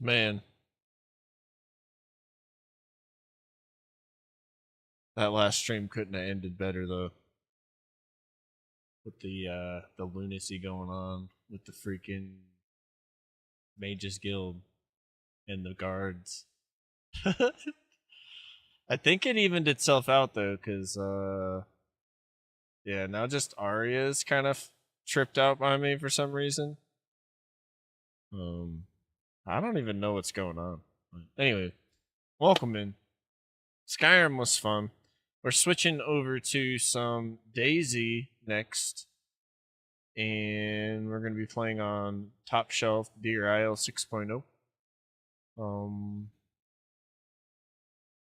Man, that last stream couldn't have ended better though. With the lunacy going on with the freaking Mages Guild and the guards. I think it evened itself out though, because yeah, now just Arya's kind of tripped out by me for some reason. I don't even know what's going on. Anyway, welcome in. Skyrim was fun. We're switching over to some DayZ next, and we're going to be playing on top shelf Deerisle 6.0.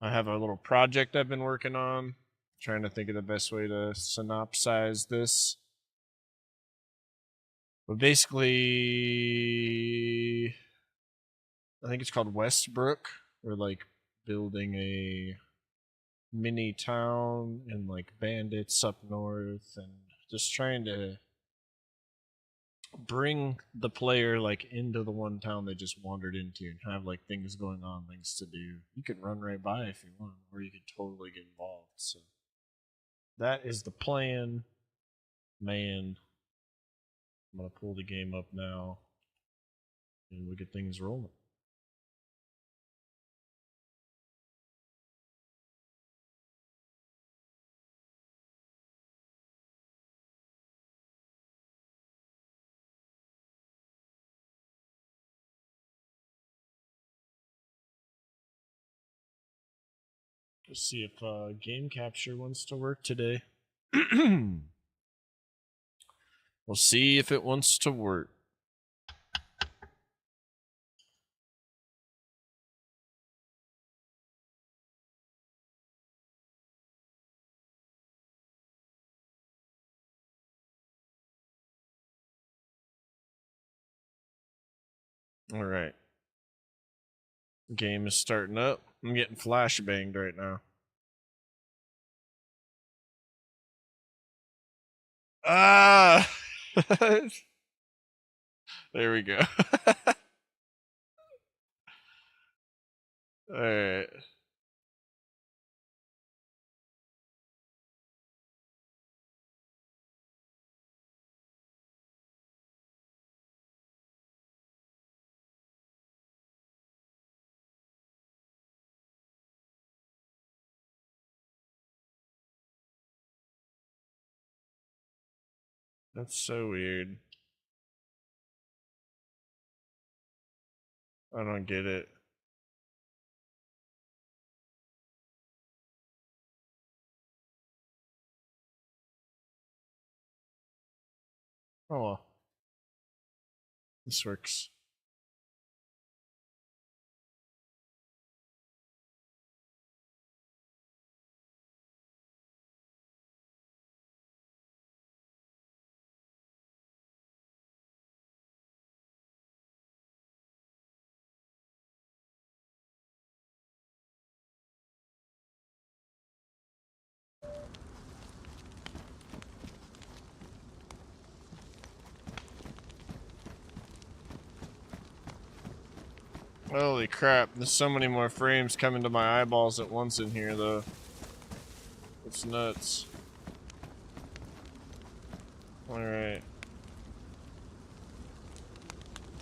I have a little project I've been working on, trying to think of the best way to synopsize this. But basically, I think it's called Westbrook. We're like building a mini town and like bandits up north, and just trying to bring the player like into the one town they just wandered into and have like things going on, things to do. You could run right by if you want, or you could totally get involved. So that is the plan. Man, I'm gonna pull the game up now and we'll get things rolling. Let's see if game capture wants to work today. We'll see if it wants to work. All right. Game is starting up. I'm getting flashbanged right now. Ah! There we go. All right. That's so weird. I don't get it. Oh well. This works. Holy crap, there's so many more frames coming to my eyeballs at once in here though. It's nuts. Alright.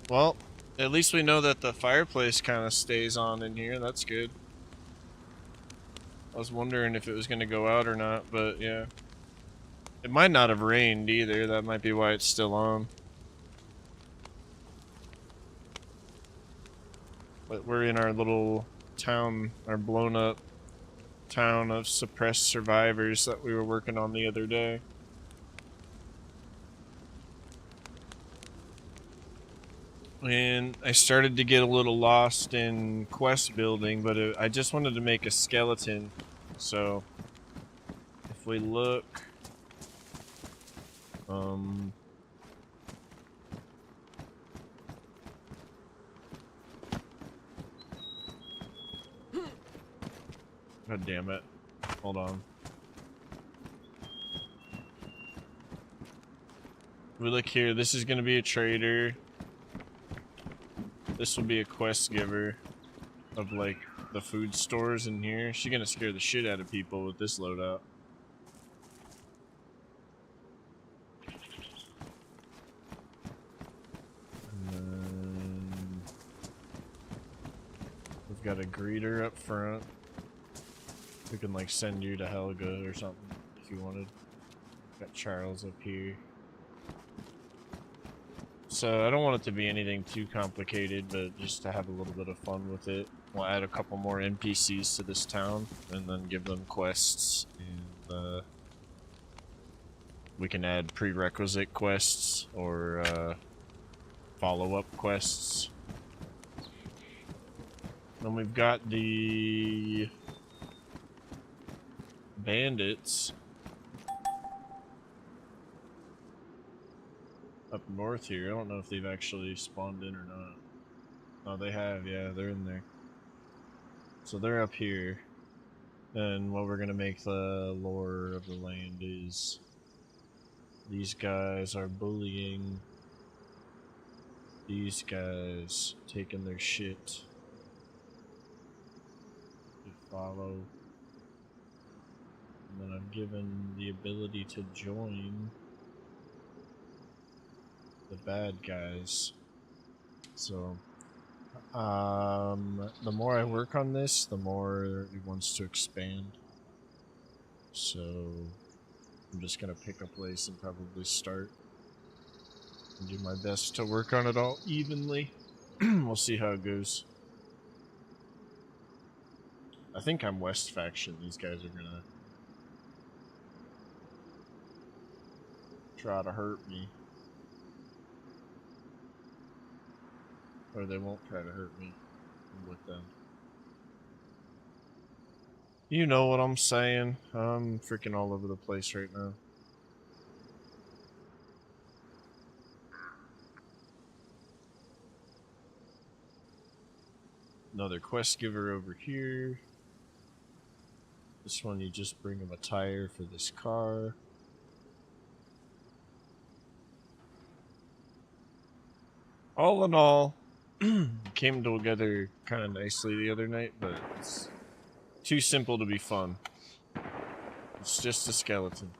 Well, at least we know that the fireplace kind of stays on in here. That's good. I was wondering if it was going to go out or not, but yeah. It might not have rained either. That might be why it's still on. But we're in our little town, our blown up town of suppressed survivors that we were working on the other day. And I started to get a little lost in quest building, but I just wanted to make a skeleton. So if we look, God damn it. Hold on. If we look here, this is going to be a trader. This will be a quest giver of like the food stores in here. She's gonna scare the shit out of people with this loadout. And then we've got a greeter up front. We can like send you to Helga or something if you wanted. Got Charles up here. So I don't want it to be anything too complicated, but just to have a little bit of fun with it. We'll add a couple more NPCs to this town and then give them quests, and we can add prerequisite quests or follow-up quests. Then we've got the bandits up north here. I don't know if they've actually spawned in or not. Oh, they have, yeah, they're in there. So they're up here. And what we're gonna make the lore of the land is these guys are bullying these guys, taking their shit to follow. And then I'm given the ability to join the bad guys. So the more I work on this, the more it wants to expand. So I'm just gonna pick a place and probably start and do my best to work on it all evenly. We'll see how it goes. I think I'm West faction. These guys are gonna try to hurt me. Or they won't try to hurt me. I'm with them. You know what I'm saying. I'm freaking all over the place right now. Another quest giver over here. This one, you just bring him a tire for this car. All in all, came together kind of nicely the other night, but it's too simple to be fun. It's just a skeleton.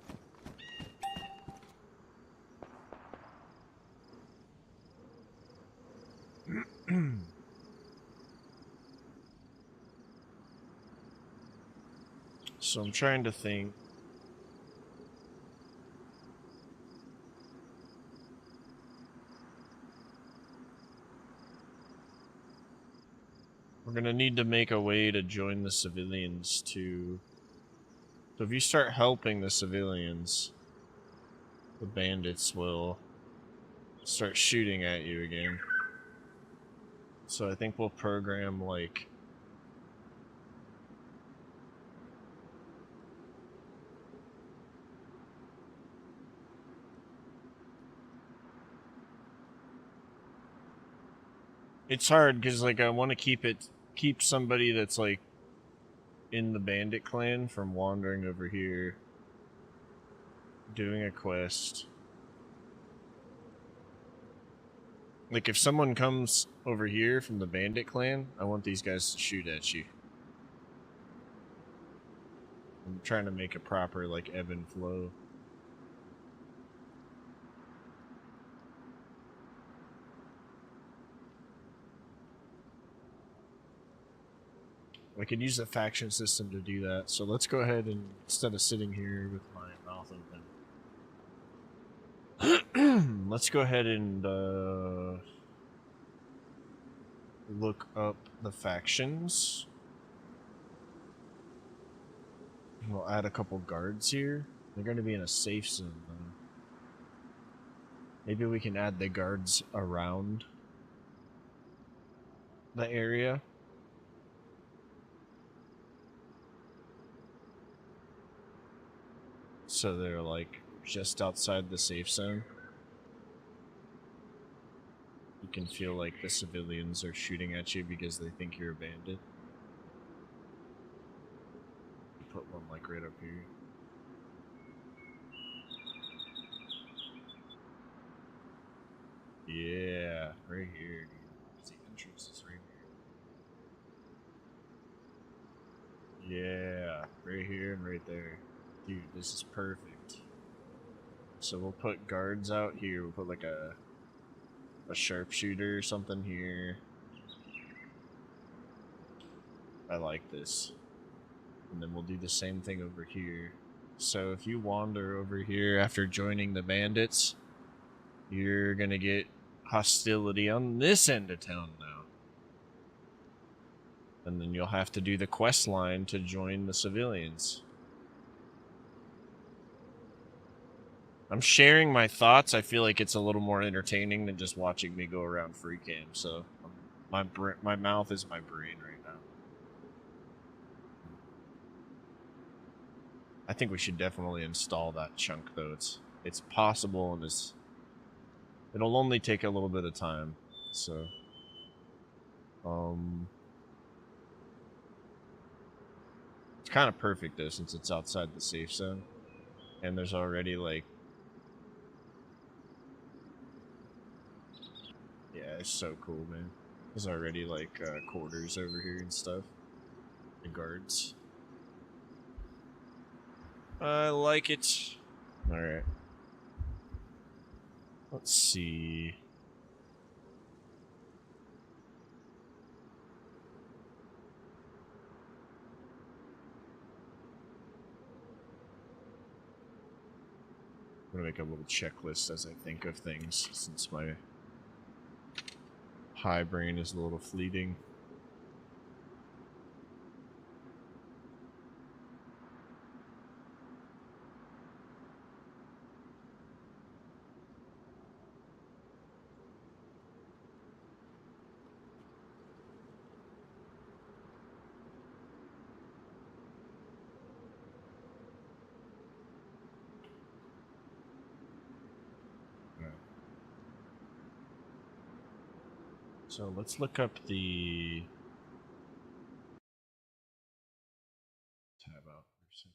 So I'm trying to think. We're gonna need to make a way to join the civilians too. So if you start helping the civilians, the bandits will start shooting at you again. So I think we'll program like it's hard because like I want to keep somebody that's like in the bandit clan from wandering over here doing a quest. Like if someone comes over here from the bandit clan, I want these guys to shoot at you. I'm trying to make a proper like ebb and flow. I could use the faction system to do that. So let's go ahead and, instead of sitting here with my mouth open, let's go ahead and look up the factions. We'll add a couple guards here. They're going to be in a safe zone, though. Maybe we can add the guards around the area. So they're like just outside the safe zone. You can feel like the civilians are shooting at you because they think you're a bandit. Put one like right up here. Yeah, right here, dude. It's the entrance. right there. Dude, this is perfect. So we'll put guards out here. We'll put like a sharpshooter or something here. I like this. And then we'll do the same thing over here. So if you wander over here after joining the bandits, you're gonna get hostility on this end of town now. And then you'll have to do the quest line to join the civilians. I'm sharing my thoughts. I feel like it's a little more entertaining than just watching me go around free cam. So my mouth is my brain right now. I think we should definitely install that chunk though. It's possible and it'll only take a little bit of time. So it's kind of perfect though since it's outside the safe zone and there's already like yeah, it's so cool, man. There's already like quarters over here and stuff. The guards. I like it. Alright. Let's see. I'm gonna make a little checklist as I think of things since my high brain is a little fleeting. So let's look up the tab out for a second.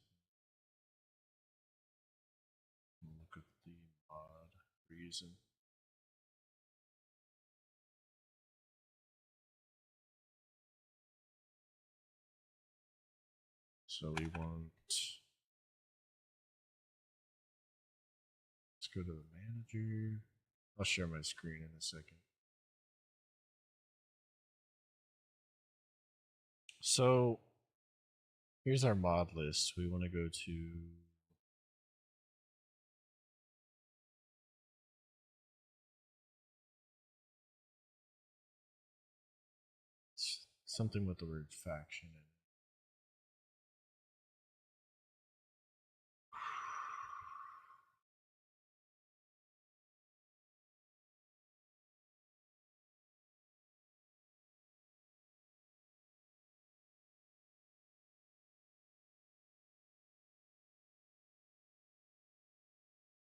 Look up the mod reason. So we want. Let's go to the manager. I'll share my screen in a second. So here's our mod list. We want to go to something with the word faction in it.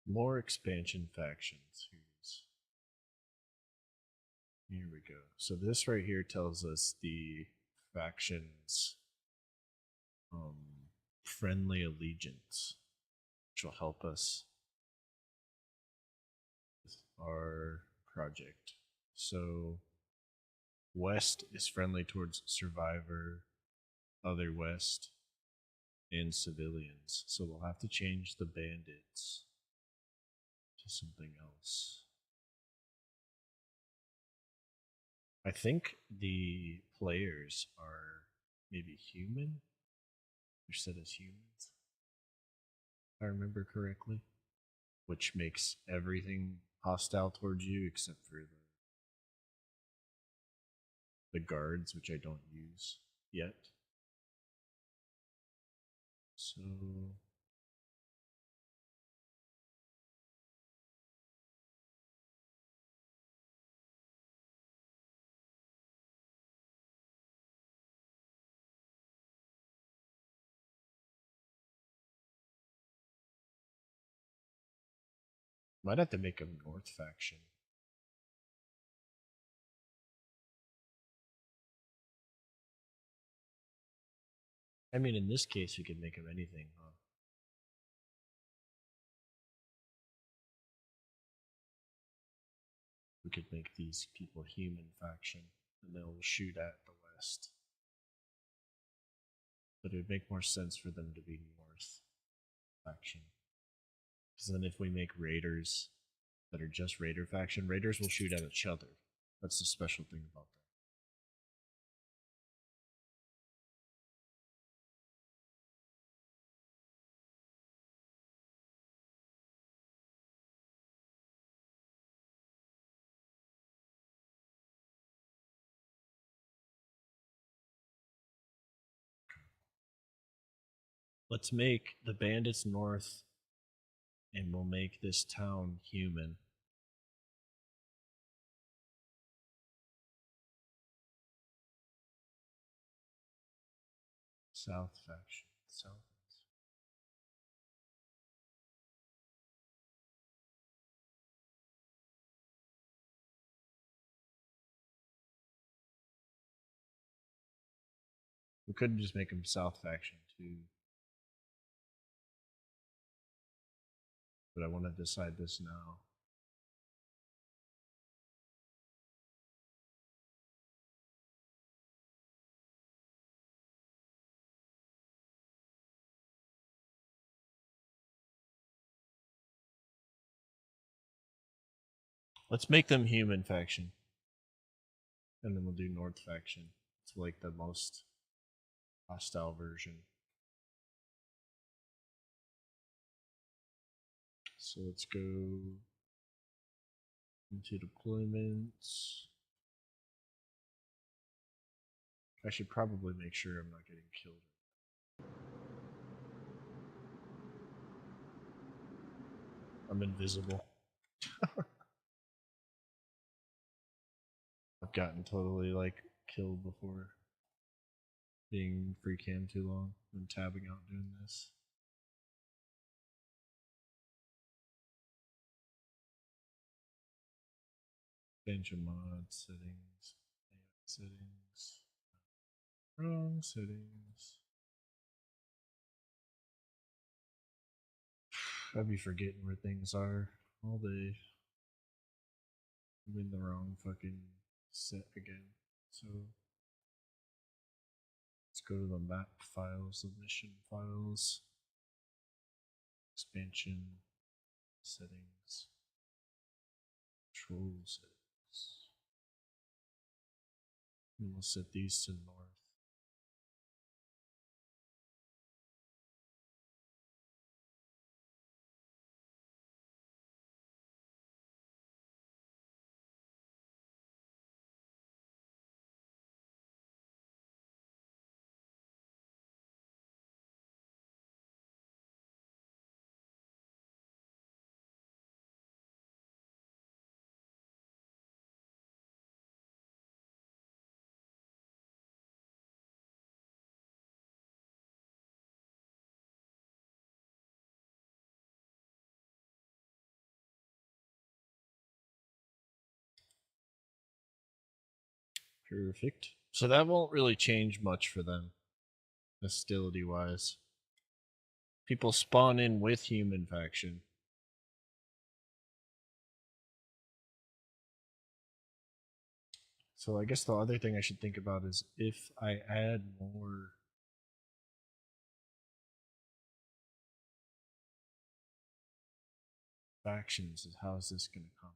More expansion factions. Here we go. So this right here tells us the factions friendly allegiance, which will help us with our project. So West is friendly towards Survivor, Other West, and civilians. So we'll have to change the bandits to something else. I think the players are maybe human. They're set as humans, if I remember correctly, which makes everything hostile towards you except for the guards, which I don't use yet. So might have to make a North faction. I mean, in this case, we could make him anything, huh? We could make these people human faction, and they'll shoot at the West. But it would make more sense for them to be North. faction. Because then if we make raiders that are just raider faction, raiders will shoot at each other. That's the special thing about that. Let's make the bandits north, and we'll make this town human. South faction. South. We couldn't just make them South faction too. But I want to decide this now. Let's make them human faction. And then we'll do North faction. It's like the most hostile version. So let's go into deployments. I should probably make sure I'm not getting killed. I'm invisible. I've gotten totally like killed before being free cam too long and tabbing out doing this. Change of mod settings. Settings. Wrong settings. I'd be forgetting where things are all day. I'm in the wrong fucking set again. So let's go to the map files, the mission files, expansion settings, control settings. And we'll set these to north. Perfect. So that won't really change much for them, hostility wise. People spawn in with human faction. So I guess the other thing I should think about is if I add more factions, how is this going to come?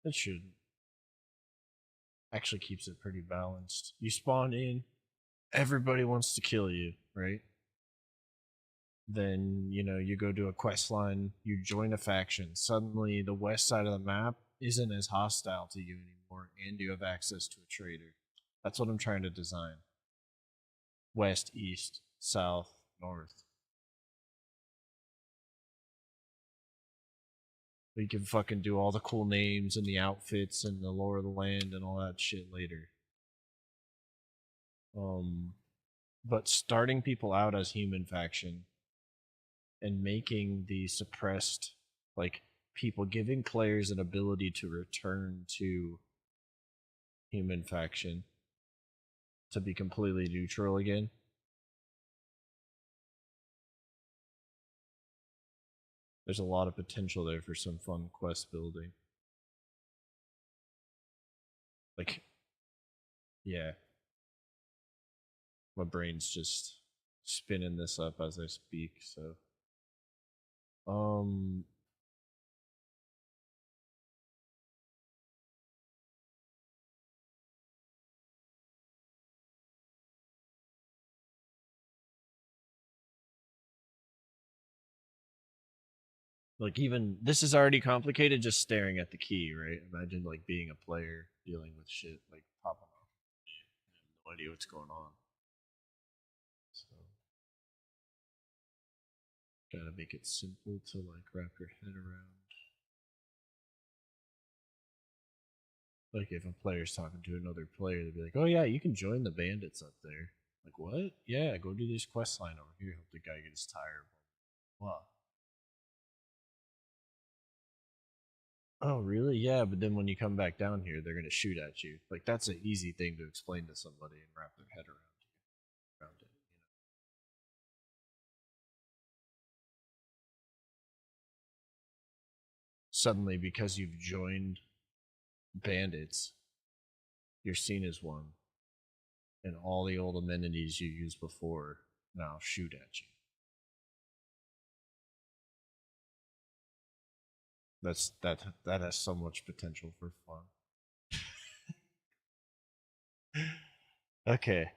It shouldn't. Actually keeps it pretty balanced. You spawn in, everybody wants to kill you, right? Then, you know, you go do a quest line, you join a faction. Suddenly, the west side of the map isn't as hostile to you anymore, and you have access to a trader. That's what I'm trying to design. West, east, south, north. You can fucking do all the cool names and the outfits and the lore of the land and all that shit later. But starting people out as human faction and making the suppressed, like, people, giving players an ability to return to human faction to be completely neutral again. There's a lot of potential there for some fun quest building. Like, yeah. My brain's just spinning this up as I speak, so like even this is already complicated just staring at the key, right? Imagine like being a player dealing with shit like popping off. I have no idea what's going on. So gotta make it simple to like wrap your head around. Like if a player's talking to another player, they'd be like, "Oh yeah, you can join the bandits up there." Like what? Yeah, go do this quest line over here. Help the guy get his tire. Wow. Oh really? Yeah, but then when you come back down here, they're gonna shoot at you. Like that's an easy thing to explain to somebody and wrap their head around it. Suddenly, because you've joined bandits, you're seen as one, and all the old amenities you used before now shoot at you. That has so much potential for fun. Okay.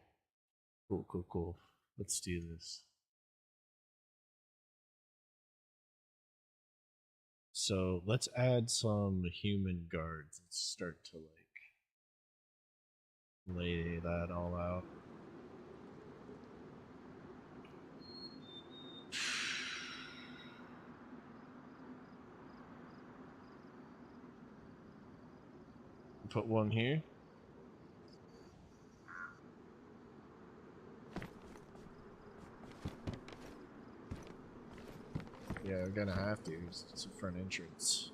Cool, cool, cool. Let's do this. So let's add some human guards. Let's start to like lay that all out. Put one here. Yeah, we're gonna have to. It's a front entrance.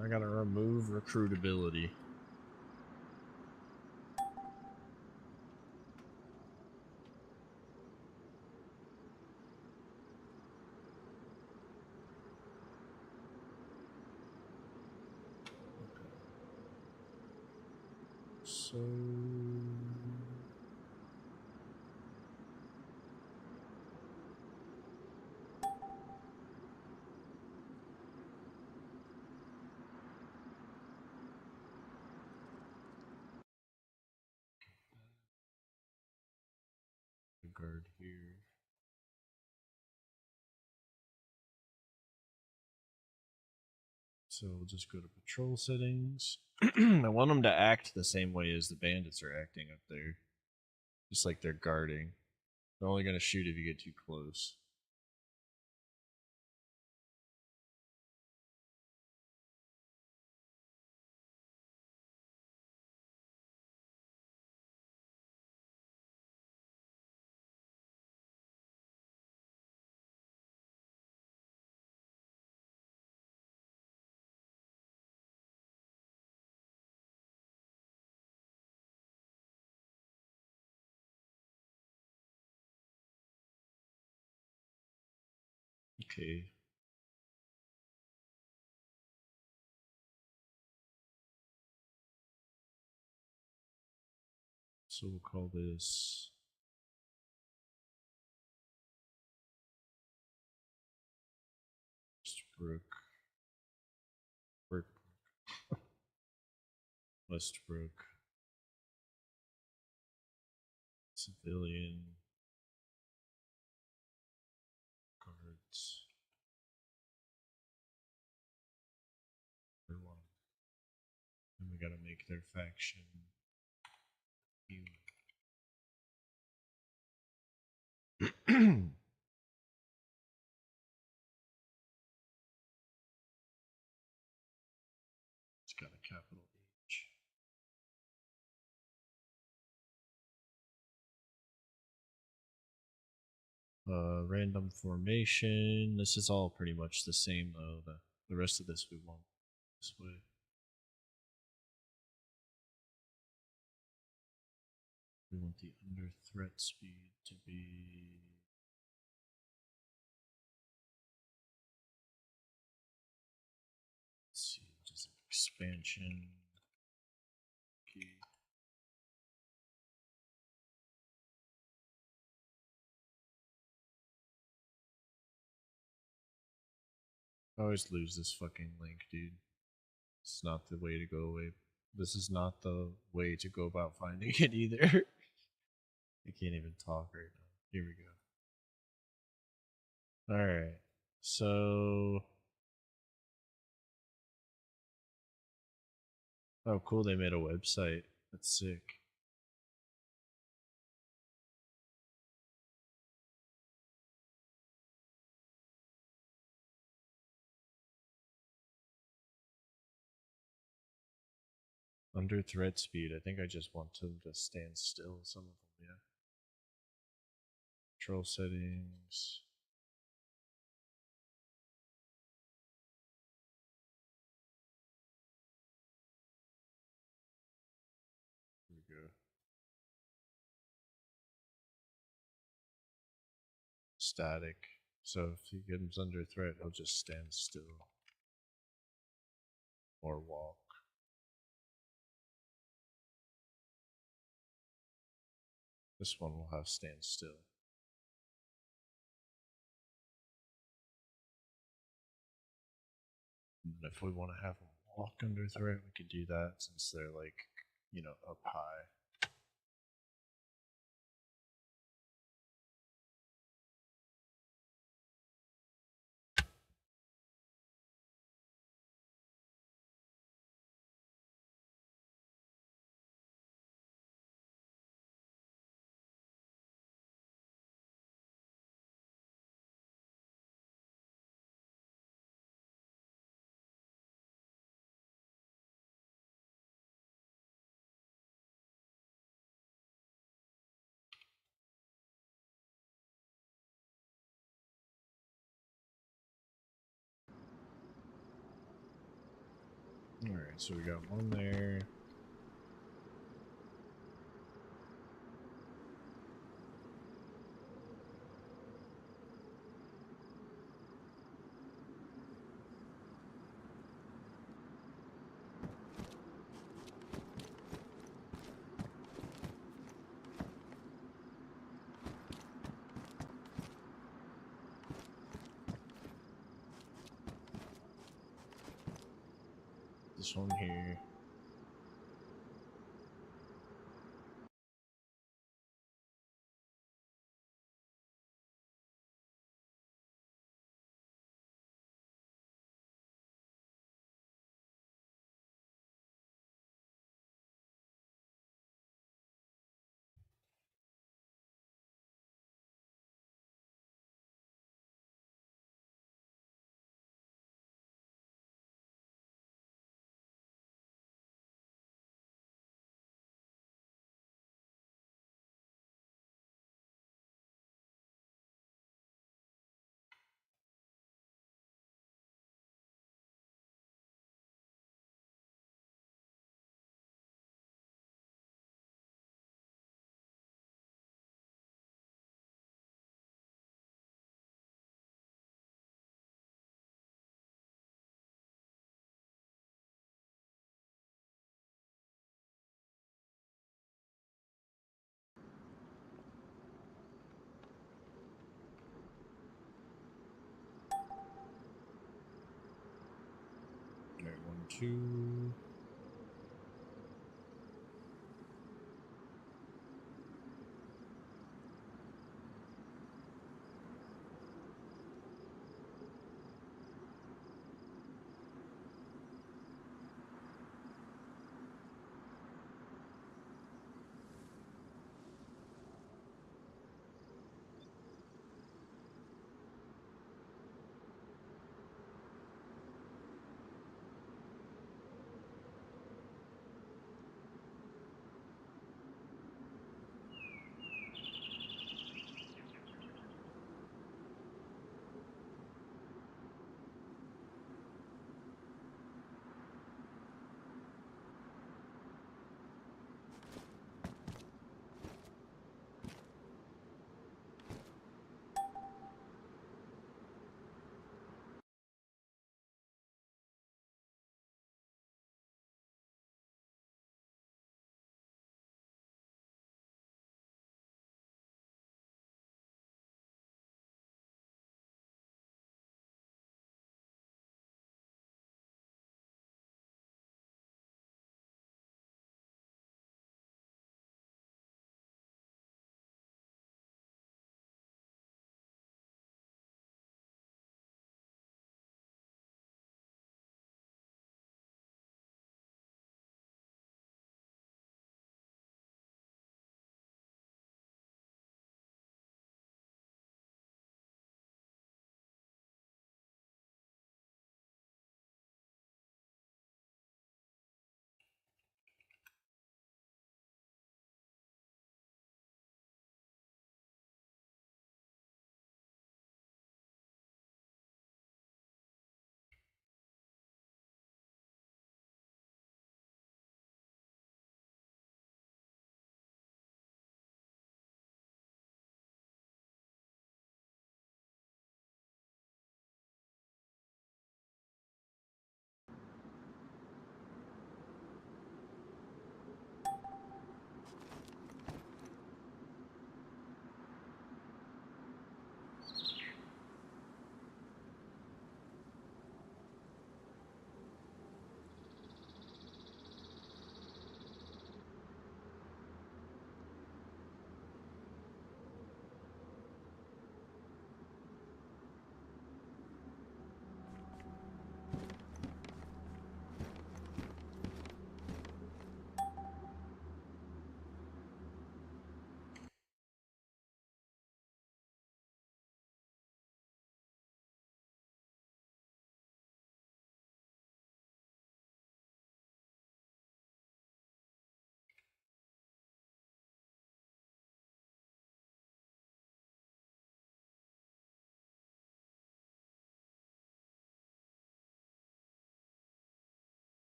I gotta remove recruitability. So the guard here. So we'll just go to patrol settings. I want them to act the same way as the bandits are acting up there. Just like they're guarding. They're only going to shoot if you get too close. Okay. So we'll call this Westbrook. Westbrook. Civilian guards. For one. And we gotta make their faction human. It's got a capital H. Random formation. This is all pretty much the same though. The rest of this we want this way. We want the under threat speed to be expansion key. I always lose this fucking link, dude. It's not the way to go away. This is not the way to go about finding it either. I can't even talk right now. Here we go. Alright. So. Oh, cool. They made a website. That's sick. Under threat speed. I think I just want them to stand still. Some of them, yeah. Control settings. Here we go. Static. So if he gets under threat, he'll just stand still. Or walk. This one will have stand still. And if we want to have them walk under threat, we could do that since they're like, you know, up high. Alright, so we got one there. This one here. Alright, 1, 2.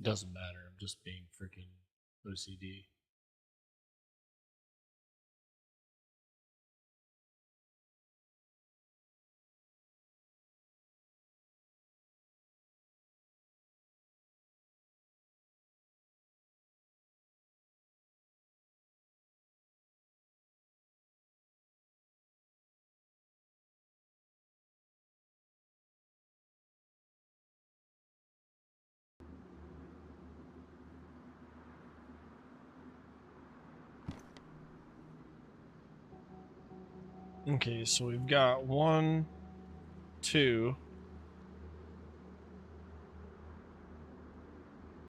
Doesn't matter. I'm just being freaking OCD. Okay, so we've got 1, 2,